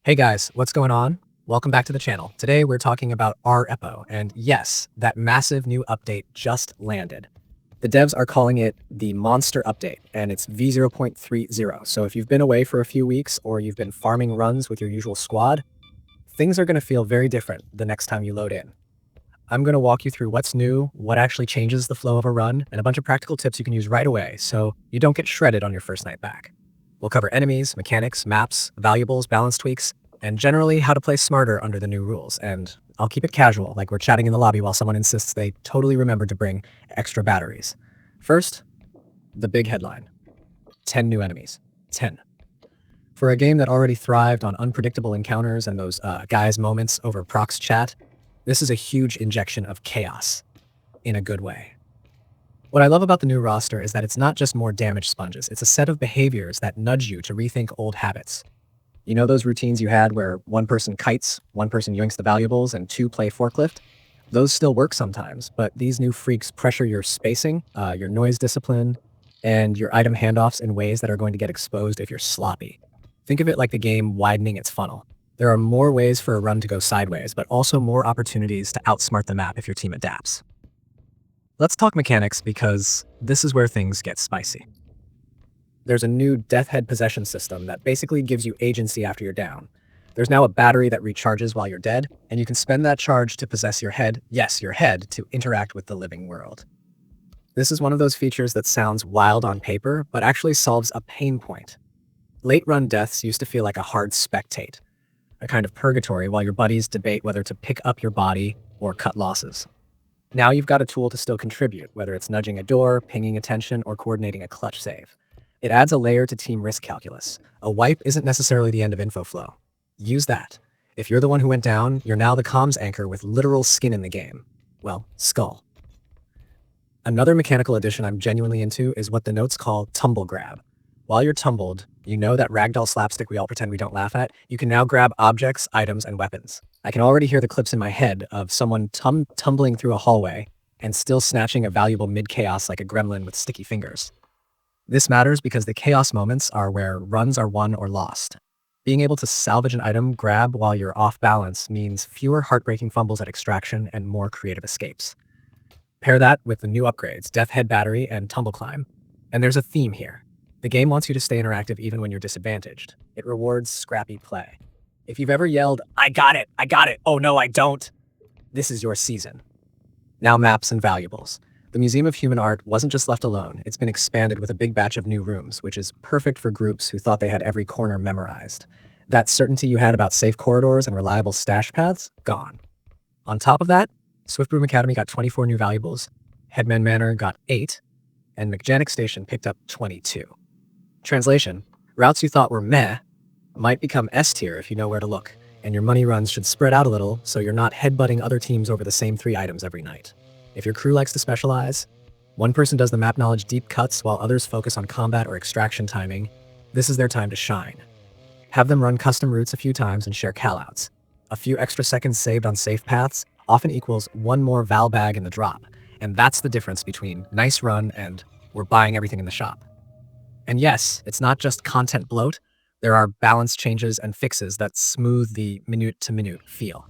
Hey guys, what's going on? Welcome back to the channel. Today we're talking about R.E.P.O, and yes, that massive new update just landed. The devs are calling it the Monster Update, and it's v0.3.0. So if you've been away for a few weeks or you've been farming runs with your usual squad, things are going to feel very different the next time you load in. I'm going to walk you through what's new, what actually changes the flow of a run, and a bunch of practical tips you can use right away so you don't get shredded on your first night back. We'll cover enemies, mechanics, maps, valuables, balance tweaks, and generally how to play smarter under the new rules. And I'll keep it casual, like we're chatting in the lobby while someone insists they totally remembered to bring extra batteries. First, the big headline. 10 new enemies. 10. For a game that already thrived on unpredictable encounters and those guys moments over prox chat, this is a huge injection of chaos in a good way. What I love about the new roster is that it's not just more damage sponges, it's a set of behaviors that nudge you to rethink old habits. You know those routines you had where one person kites, one person yoinks the valuables, and two play forklift? Those still work sometimes, but these new freaks pressure your spacing, your noise discipline, and your item handoffs in ways that are going to get exposed if you're sloppy. Think of it like the game widening its funnel. There are more ways for a run to go sideways, but also more opportunities to outsmart the map if your team adapts. Let's talk mechanics because this is where things get spicy. There's a new Death Head possession system that basically gives you agency after you're down. There's now a battery that recharges while you're dead, and you can spend that charge to possess your head, yes, your head, to interact with the living world. This is one of those features that sounds wild on paper, but actually solves a pain point. Late-run deaths used to feel like a hard spectate, a kind of purgatory while your buddies debate whether to pick up your body or cut losses. Now you've got a tool to still contribute, whether it's nudging a door, pinging attention, or coordinating a clutch save. It adds a layer to team risk calculus. A wipe isn't necessarily the end of info flow. Use that. If you're the one who went down, you're now the comms anchor with literal skin in the game. Well, skull. Another mechanical addition I'm genuinely into is what the notes call tumble grab. While you're tumbled, you know that ragdoll slapstick we all pretend we don't laugh at? You can now grab objects, items, and weapons. I can already hear the clips in my head of someone tumbling through a hallway and still snatching a valuable mid-chaos like a gremlin with sticky fingers. This matters because the chaos moments are where runs are won or lost. Being able to salvage an item grab while you're off balance means fewer heartbreaking fumbles at extraction and more creative escapes. Pair that with the new upgrades, Death Head Battery and Tumble Climb, and there's a theme here. The game wants you to stay interactive even when you're disadvantaged. It rewards scrappy play. If you've ever yelled, I got it, oh no I don't, this is your season. Now maps and valuables. The Museum of Human Art wasn't just left alone, it's been expanded with a big batch of new rooms, which is perfect for groups who thought they had every corner memorized. That certainty you had about safe corridors and reliable stash paths, gone. On top of that, Swiftbroom Academy got 24 new valuables, Headman Manor got 8, and Mechanic Station picked up 22. Translation, routes you thought were meh might become S tier if you know where to look, and your money runs should spread out a little so you're not headbutting other teams over the same 3 items every night. If your crew likes to specialize, one person does the map knowledge deep cuts while others focus on combat or extraction timing, this is their time to shine. Have them run custom routes a few times and share callouts. A few extra seconds saved on safe paths often equals one more val bag in the drop, and that's the difference between nice run and we're buying everything in the shop. And yes, it's not just content bloat, there are balance changes and fixes that smooth the minute-to-minute feel.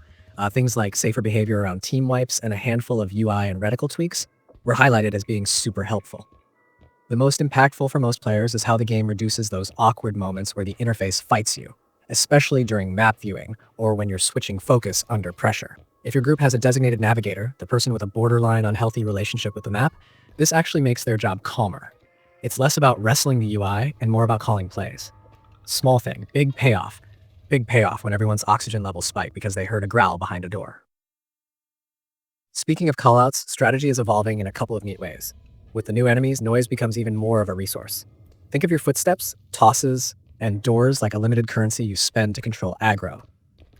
Things like safer behavior around team wipes and a handful of UI and reticle tweaks were highlighted as being super helpful. The most impactful for most players is how the game reduces those awkward moments where the interface fights you, especially during map viewing or when you're switching focus under pressure. If your group has a designated navigator, the person with a borderline unhealthy relationship with the map, this actually makes their job calmer. It's less about wrestling the UI and more about calling plays. Small thing, big payoff. Big payoff when everyone's oxygen levels spike because they heard a growl behind a door. Speaking of callouts, strategy is evolving in a couple of neat ways. With the new enemies, noise becomes even more of a resource. Think of your footsteps, tosses, and doors like a limited currency you spend to control aggro.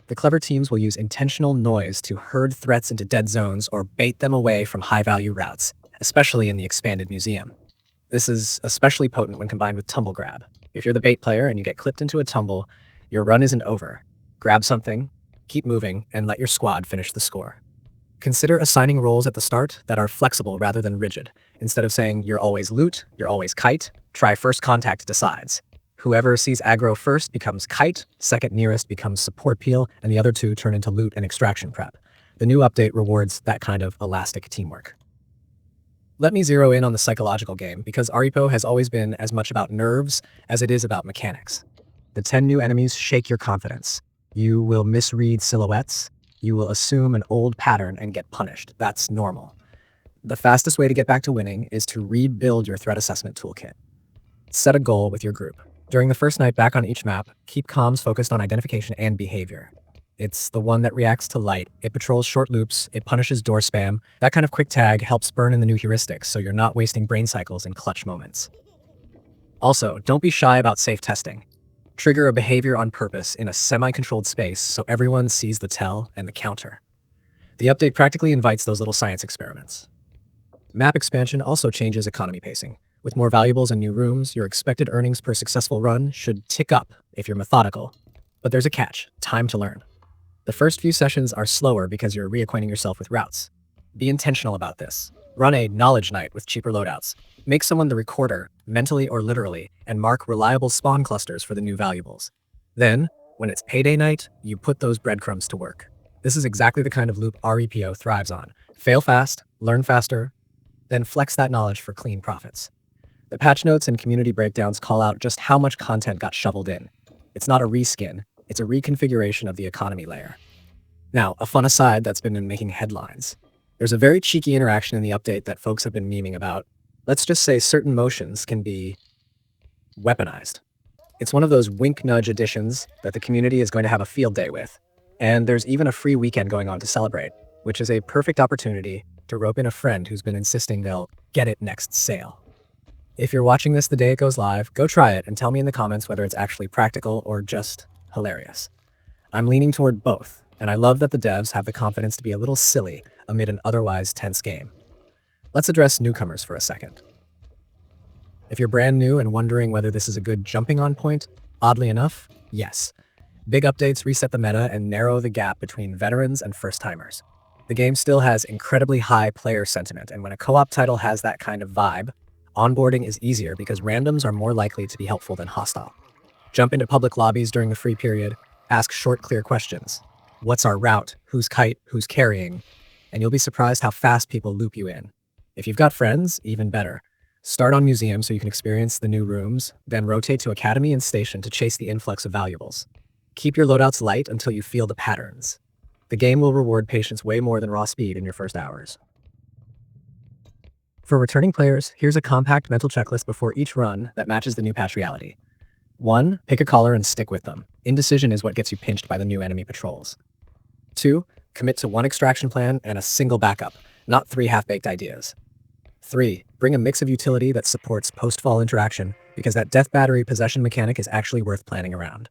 The clever teams will use intentional noise to herd threats into dead zones or bait them away from high-value routes, especially in the expanded museum. This is especially potent when combined with Tumble Grab. If you're the bait player and you get clipped into a tumble, your run isn't over. Grab something, keep moving, and let your squad finish the score. Consider assigning roles at the start that are flexible rather than rigid. Instead of saying you're always loot, you're always kite, try first contact decides. Whoever sees aggro first becomes kite, second nearest becomes support peel, and the other two turn into loot and extraction prep. The new update rewards that kind of elastic teamwork. Let me zero in on the psychological game, because R.E.P.O has always been as much about nerves as it is about mechanics. The 10 new enemies shake your confidence. You will misread silhouettes, you will assume an old pattern and get punished. That's normal. The fastest way to get back to winning is to rebuild your threat assessment toolkit. Set a goal with your group. During the first night back on each map, keep comms focused on identification and behavior. It's the one that reacts to light. It patrols short loops, it punishes door spam. That kind of quick tag helps burn in the new heuristics, so you're not wasting brain cycles in clutch moments. Also, don't be shy about safe testing. Trigger a behavior on purpose in a semi-controlled space so everyone sees the tell and the counter. The update practically invites those little science experiments. Map expansion also changes economy pacing. With more valuables and new rooms, your expected earnings per successful run should tick up if you're methodical. But there's a catch: time to learn. The first few sessions are slower because you're reacquainting yourself with routes. Be intentional about this. Run a knowledge night with cheaper loadouts. Make someone the recorder, mentally or literally, and mark reliable spawn clusters for the new valuables. Then, when it's payday night, you put those breadcrumbs to work. This is exactly the kind of loop R.E.P.O thrives on. Fail fast, learn faster, then flex that knowledge for clean profits. The patch notes and community breakdowns call out just how much content got shoveled in. It's not a reskin, it's a reconfiguration of the economy layer. Now, a fun aside that's been making headlines. There's a very cheeky interaction in the update that folks have been memeing about. Let's just say certain motions can be weaponized. It's one of those wink-nudge additions that the community is going to have a field day with. And there's even a free weekend going on to celebrate, which is a perfect opportunity to rope in a friend who's been insisting they'll get it next sale. If you're watching this the day it goes live, go try it and tell me in the comments whether it's actually practical or just hilarious. I'm leaning toward both, and I love that the devs have the confidence to be a little silly amid an otherwise tense game. Let's address newcomers for a second. If you're brand new and wondering whether this is a good jumping on point, oddly enough, yes. Big updates reset the meta and narrow the gap between veterans and first-timers. The game still has incredibly high player sentiment, and when a co-op title has that kind of vibe, onboarding is easier because randoms are more likely to be helpful than hostile. Jump into public lobbies during the free period, ask short, clear questions. What's our route? Who's kite? Who's carrying? And you'll be surprised how fast people loop you in. If you've got friends, even better. Start on Museum so you can experience the new rooms, then rotate to Academy and Station to chase the influx of valuables. Keep your loadouts light until you feel the patterns. The game will reward patience way more than raw speed in your first hours. For returning players, here's a compact mental checklist before each run that matches the new patch reality. 1. Pick a caller and stick with them. Indecision is what gets you pinched by the new enemy patrols. 2. Commit to one extraction plan and a single backup, not 3 half-baked ideas. 3. Bring a mix of utility that supports post-fall interaction, because that death battery possession mechanic is actually worth planning around.